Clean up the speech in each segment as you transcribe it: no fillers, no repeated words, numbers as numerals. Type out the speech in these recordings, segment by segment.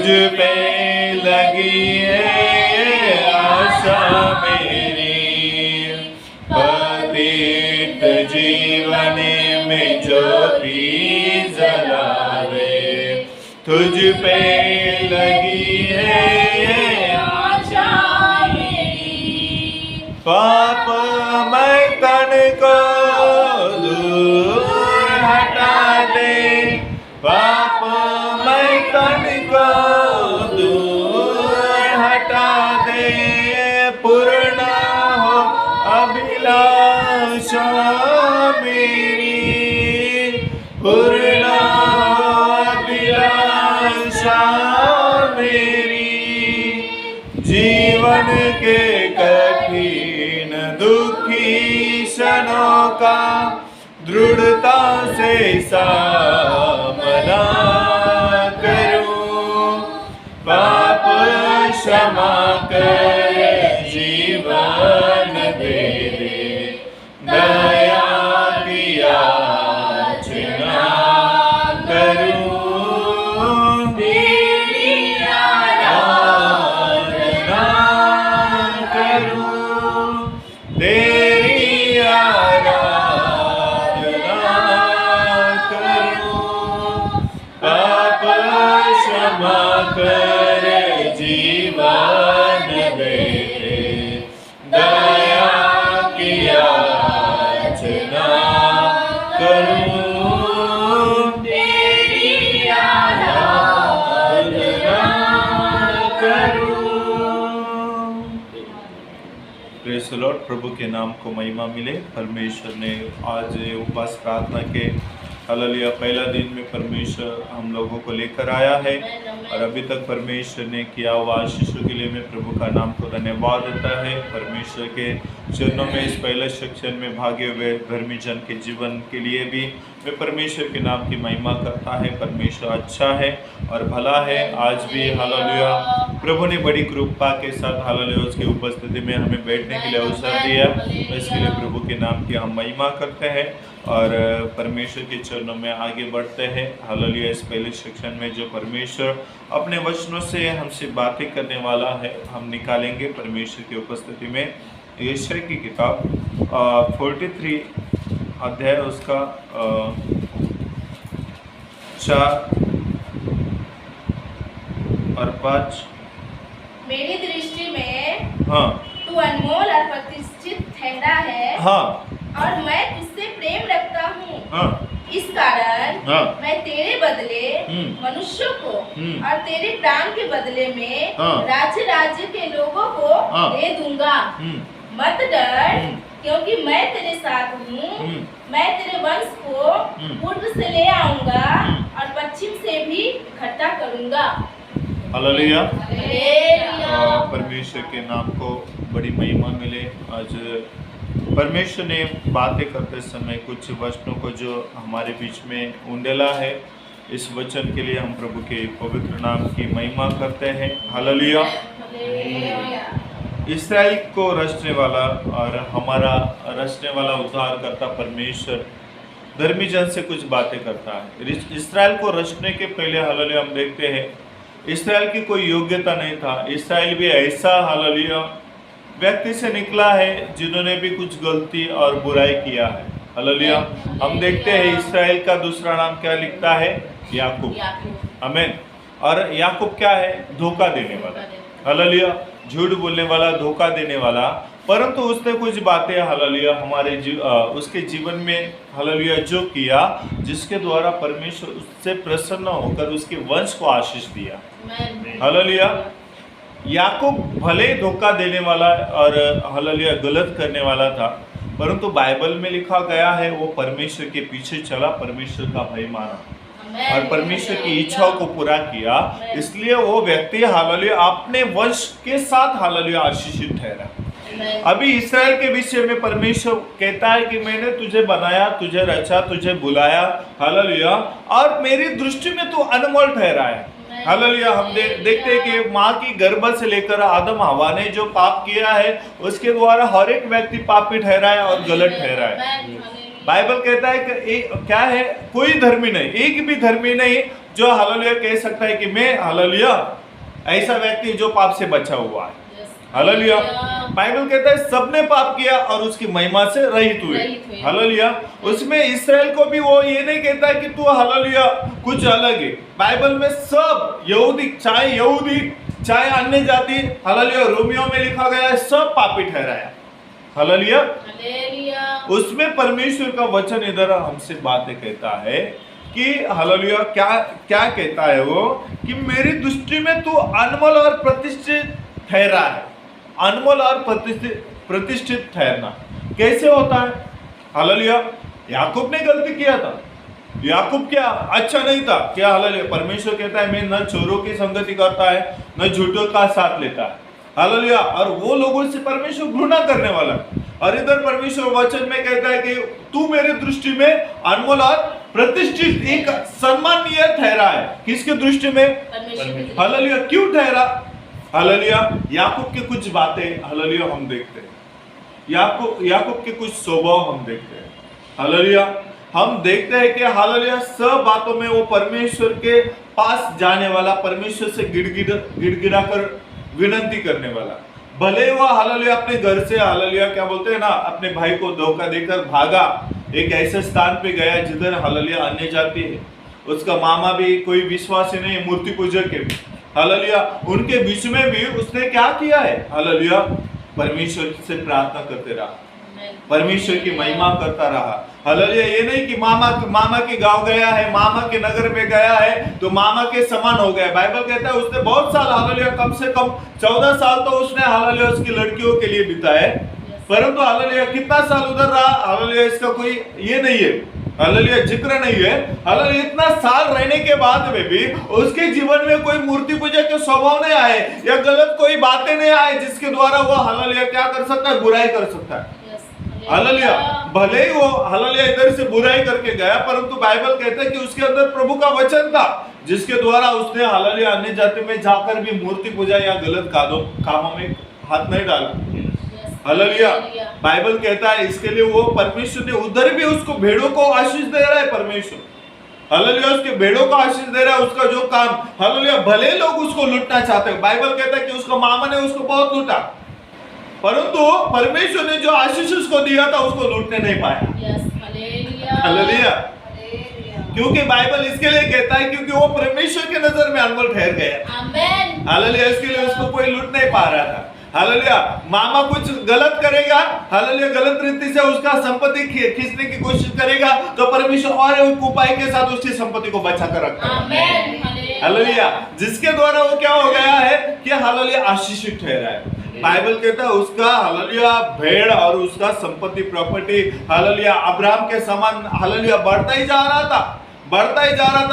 पे लगी है आशा मेरी, पतित जीवन में ज्योति जलावे। तुझ पे लगी है आशा मेरी, पाप मैं तन को दूर हटा दे, पाप मैं तन को दूर हटा दे। पूर्ण हो अभिलाषा मेरी, पूर्ण हो अभिलाषा मेरी। जीवन के कठिन दुखी क्षणों का दृढ़ता से सामना करूं, पाप क्षमा कर जीवन दे दे, दया की याचना करूं, तेरी आराधना करूं, तेरी आराधना करूं। पाप क्षमा कर जीवन दे दे, दया की याचना करूं, तेरी आराधना करूं। Praise the Lord. प्रभु के नाम को महिमा मिले। परमेश्वर ने आज उपवास प्रार्थना के हालेलुया पहला दिन में परमेश्वर हम लोगों को लेकर आया है, और अभी तक परमेश्वर ने किया हुआ आशीषों के लिए मैं प्रभु का नाम को धन्यवाद देता है। परमेश्वर के चरणों में इस पहले सेक्शन में भागे हुए धर्मी जन के जीवन के लिए भी मैं परमेश्वर के नाम की महिमा करता है। परमेश्वर अच्छा है और भला है। आज भी हालेलुया प्रभु ने बड़ी कृपा के साथ हालेलुया उसकी उपस्थिति में हमें बैठने के लिए अवसर दिया, इसके लिए प्रभु के नाम की हम महिमा करते हैं और परमेश्वर के चरणों में आगे बढ़ते हैं। हालेलुया इस पहले सेक्शन में जो परमेश्वर अपने वचनों से हमसे बातें करने वाला है, हम निकालेंगे परमेश्वर की उपस्थिति में। यशायाह की किताब 43 अध्याय उसका 4 और 5। मेरी दृष्टि में हाँ तू अनमोल और प्रतिष्ठित ठहरा है, हाँ और मैं तुझसे प्रेम रखता हूँ। हाँ इस कारण हाँ मैं तेरे बदले मनुष्यों को और तेरे प्राण के बदले में राज्य राज्य के लोगों को दे दूंगा। मत डर, क्योंकि मैं तेरे साथ हूँ। मैं तेरे वंश को पूर्व से ले आऊंगा और पश्चिम से भी इकट्ठा करूंगा। हालेलुया। हालेलुया। परमेश्वर के नाम को बड़ी महिमा मिले। आज परमेश्वर ने बातें करते समय कुछ वचनों को जो हमारे बीच में उंडेला है, इस वचन के लिए हम प्रभु के पवित्र नाम की महिमा करते हैं। हालेलुया। इस्राएल को रचने वाला और हमारा रचने वाला उद्धारकर्ता परमेश्वर धर्मी जन से कुछ बातें करता है। इस्राएल को रचने के पहले हालेलुया हम देखते हैं इस्राएल की कोई योग्यता नहीं था। इस्राएल भी ऐसा हालेलुया व्यक्ति से निकला है जिन्होंने भी कुछ गलती और बुराई किया है। हालेलुया। हम देखते हैं इस्राएल का दूसरा नाम क्या लिखता है? याकूब। आमीन। और याकूब क्या है? धोखा देने वाला। हालेलुया। झूठ बोलने वाला, धोखा देने वाला। परंतु उसने कुछ बातें हालेलुया हमारे उसके जीवन में हालेलुया जो किया, जिसके द्वारा परमेश्वर उससे प्रसन्न होकर उसके वंश को आशीष दिया। हालेलुया। याकूब भले धोखा देने वाला और हालेलुया गलत करने वाला था, परंतु बाइबल में लिखा गया है वो परमेश्वर के पीछे चला, परमेश्वर का भय माना और परमेश्वर की इच्छाओं को पूरा किया। इसलिए वो व्यक्ति हालेलुया अपने वंश के साथ हालेलुया आशीषित ठहरा। अभी इस्राएल के विषय में परमेश्वर कहता है कि मैंने तुझे बनाया, तुझे रचा, तुझे बुलाया। हालेलुया। और मेरी दृष्टि में तू अनमोल ठहरा है। हालेलुया। हम देखते हैं कि माँ की गर्भ से लेकर आदम हवा ने जो पाप किया है, उसके द्वारा हर एक व्यक्ति पापी ठहरा है और गलत ठहरा है। बाइबल कहता है कि क्या है? कोई धर्मी नहीं, एक भी धर्मी नहीं, जो हालेलुया कह सकता है कि मैं हालेलुया ऐसा व्यक्ति जो पाप से बचा हुआ है। हालेलुया। बाइबल कहता है सबने पाप किया और उसकी महिमा से रहित हुए। हालेलुया। उसमें इस्राएल को भी वो ये नहीं कहता है कि तू हालेलुया कुछ अलग है। बाइबल में सब यहूदी चाहे अन्य जाति, हालेलुया, रोमियो में लिखा गया है सब पापी ठहराया। हालेलुया। उसमें परमेश्वर का वचन इधर हमसे बातें कहता है कि हालेलुया क्या कहता है वो कि मेरी दृष्टि में तू अनमोल और प्रतिष्ठित ठहरा है। अनमोल और प्रतिष्ठित ठहरना कैसे होता है? हालेलुया। याकूब ने गलती किया था। याकूब क्या अच्छा नहीं था क्या? हालेलुया। परमेश्वर कहता है मैं न चोरों की संगति करता है न झूठों का साथ लेता है। हालेलुया। और वो लोगों से परमेश्वर घृणा करने वाला है। और इधर परमेश्वर वचन में कहता है कि तू मेरी दृष्टि में अनमोल और प्रतिष्ठित, एक सम्मानीय ठहरा है। किसकी दृष्टि में? हालेलुया। क्यों ठहरा? हालेलुया। याकूब की कुछ बातें हालेलुया हम देखते हैं। याकूब के कुछ स्वभाव हम देखते हैं। हालेलुया। हम देखते हैं कि हालेलुया सब बातों में वो परमेश्वर के पास जाने वाला, परमेश्वर से गिड़गिड़ा कर विनती करने वाला। भले वो हालेलुया अपने घर से हालेलुया क्या बोलते हैं ना, अपने भाई को धोखा देकर भागा, एक ऐसे स्थान पे गया जिधर हालेलुया अन्य जाति है। उसका मामा भी कोई विश्वासी नहीं, मूर्ति पूजक है। हालेलुया। उनके बीच में भी उसने क्या किया है? हालेलुया परमेश्वर से प्रार्थना करते रहा, परमेश्वर की महिमा करता रहा। हालेलुया। ये नहीं कि मामा के गांव गया है, मामा के नगर में गया है तो मामा के समान हो गया। बाइबल कहता है उसने बहुत साल हालेलुया, कम से कम 14 साल तो उसने हालेलुया उसकी लड़कियों के लिए बिताए। परंतु हालेलुया कितना साल उधर रहा हालेलुया इसका कोई ये नहीं है, हालेलुया जिक्र नहीं है। हालेलुया इतना साल रहने के बाद में भी उसके जीवन में कोई मूर्ति पूजा के स्वभाव नहीं आए या गलत कोई बातें नहीं आए जिसके द्वारा वो हालेलुया क्या कर सकता है? बुराई कर सकता है। हालेलुया। भले ही वो हालेलुया इधर से बुराई करके गया, परंतु बाइबल कहता है कि उसके अंदर प्रभु का वचन था जिसके द्वारा उसने हालेलुया अन्य जाति में जाकर भी मूर्ति पूजा या गलत कामों में हाथ नहीं डाला। हालेलुया। बाइबल कहता है इसके लिए वो परमेश्वर ने उधर भी उसको भेड़ों को आशीष दे रहा है। परमेश्वर हालेलुया उसके भेड़ों को आशीष दे रहा है। उसका जो काम हालेलुया, भले लोग उसको लूटना चाहते हैं, बाइबल कहता है कि उसका मामा ने उसको बहुत लूटा, परंतु परमेश्वर ने जो आशीष उसको दिया था उसको लूटने नहीं पाया। हालेलुया। क्योंकि बाइबल इसके लिए कहता है क्योंकि वो परमेश्वर के नजर में अनमोल ठहर गया। हालेलुया। इसके लिए उसको कोई लूट नहीं पा रहा था। हालेलुया। मामा कुछ गलत करेगा, हालेलुया गलत रीति से उसका संपत्ति खींचने की कोशिश करेगा तो परमेश्वर और एक उपाय के साथ उसकी संपत्ति को बचा कर रखता है। हालेलुया। जिसके द्वारा वो क्या हो गया है कि हालेलुया आशीषित ठहरा है। बाइबल कहता है उसका हालेलुया भेड़ और उसका संपत्ति प्रॉपर्टी हालेलुया अब्राहम के समान हालेलुया बढ़ता ही जा रहा था।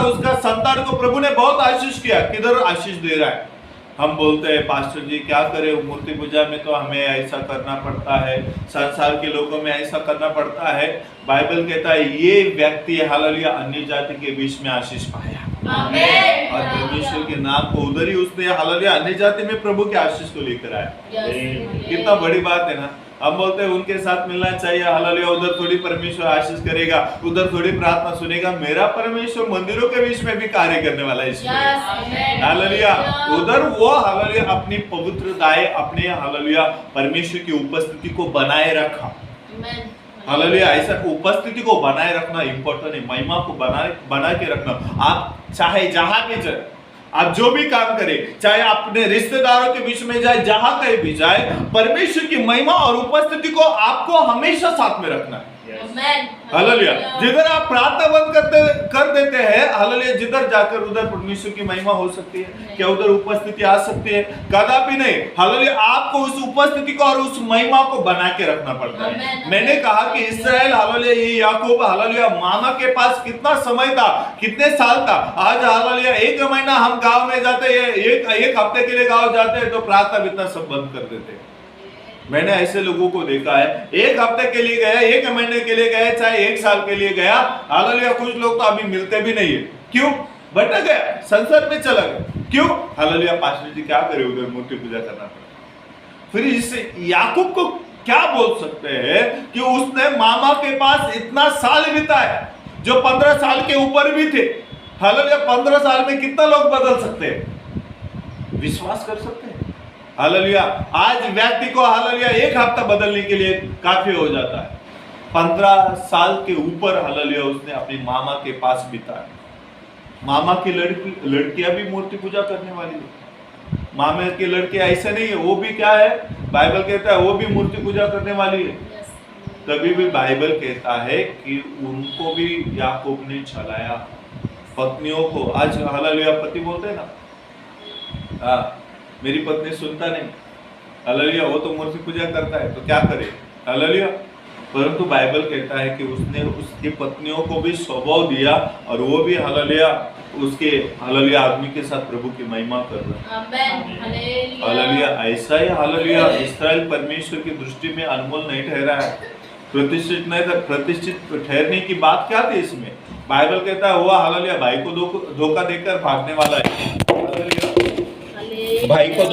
उसका संतान को प्रभु ने बहुत आशीष किया। किधर आशीष दे रहा है? हम बोलते हैं पास्टर जी क्या करें, मूर्ति पूजा में तो हमें ऐसा करना पड़ता है, संसार के लोगों में ऐसा करना पड़ता है। बाइबल कहता है ये व्यक्ति हालेलुया अन्य जाति के बीच में आशीष पाया और परमेश्वर के नाम को उधर ही उसने हालेलुया अन्य जाति में प्रभु के आशीष को लेकर आया। कितना बड़ी बात है ना। हम बोलते हैं उनके साथ मिलना चाहिए, हालेलुया उधर थोड़ी परमेश्वर आशीष करेगा, उधर थोड़ी प्रार्थना सुनेगा। मेरा परमेश्वर मंदिरों के बीच में भी कार्य करने वाला है। हालेलुया। उधर वो हालेलुया अपनी पवित्रताएं, अपने हालेलुया परमेश्वर की उपस्थिति को बनाए रखा। हालेलुया। ऐसा उपस्थिति को बनाए रखना इंपॉर्टेंट है, महिमा को बना के रखना। आप चाहे जहां भी जाए, आप जो भी काम करें, चाहे अपने रिश्तेदारों के बीच में जाए, जहां कहीं भी जाए, परमेश्वर की महिमा और उपस्थिति को आपको हमेशा साथ में रखना है। हालेलुया। जिधर आप प्रार्थना बंद कर देते हैं हालेलुया, जिधर जाकर उधर परमेश्वर की महिमा हो सकती है क्या? उधर उपस्थिति आ सकती है? कदापि नहीं। हालेलुया। आपको उस उपस्थिति को और उस महिमा को बना के रखना पड़ता है। मैंने कहा कि इस्राएल हालेलुया, ये याकूब हालेलुया मामा के पास कितना समय था, कितने साल था। आज हालेलुया 1 महीना हम गांव में जाते हैं, एक हफ्ते के लिए गांव जाते हैं तो प्रार्थना इतना सब बंद कर देते हैं। मैंने ऐसे लोगों को देखा है, 1 हफ्ते के लिए गया, 1 महीने के लिए गया, चाहे 1 साल के लिए गया, हालेलुया कुछ लोग तो अभी मिलते भी नहीं है। क्यों? भटक गया, संसार में चला गया। क्यों? हालेलुया पास्टर जी क्या करे, उधर मूर्ति पूजा करना पड़ा। फिर इससे याकूब को क्या बोल सकते हैं कि उसने मामा के पास इतना साल बिताया, जो 15 साल के ऊपर भी थे। हालेलुया 15 साल में कितना लोग बदल सकते हैं? विश्वास कर सकते हैं? हालेलुया आज व्यक्ति को हालेलुया एक हफ्ता बदलने के लिए काफी हो जाता है। 15 साल के ऊपर हालेलुया उसने अपनी मामा के पास बिताया। मामा की लड़कियां भी मूर्ति पूजा करने वाली है। मामे के लड़के ऐसे नहीं है, वो भी क्या है, बाइबल कहता है वो भी मूर्ति पूजा करने वाली है। तभी भी बाइबल कहता है कि उनको भी याकूब ने छलाया, पत्नियों को। आज हालेलुया पति बोलते हैं ना, मेरी पत्नी सुनता नहीं, हालेलुया वो तो मूर्ति पूजा करता है तो क्या करे, हालेलुया। परंतु बाइबल कहता है कि उसने उसकी पत्नियों को भी स्वभाव दिया और वो भी हालेलुया उसके हालेलुया आदमी के साथ प्रभु की महिमा कर रहा है। हालेलुया ऐसा ही हालेलुया इस्राएल परमेश्वर की दृष्टि में अनमोल नहीं ठहरा है, प्रतिष्ठित नहीं था। प्रतिष्ठित ठहरने की बात क्या थी इसमें? बाइबल कहता है वो हालेलुया भाई को धोखा देकर भागने वाला है, हालेलुया भाई को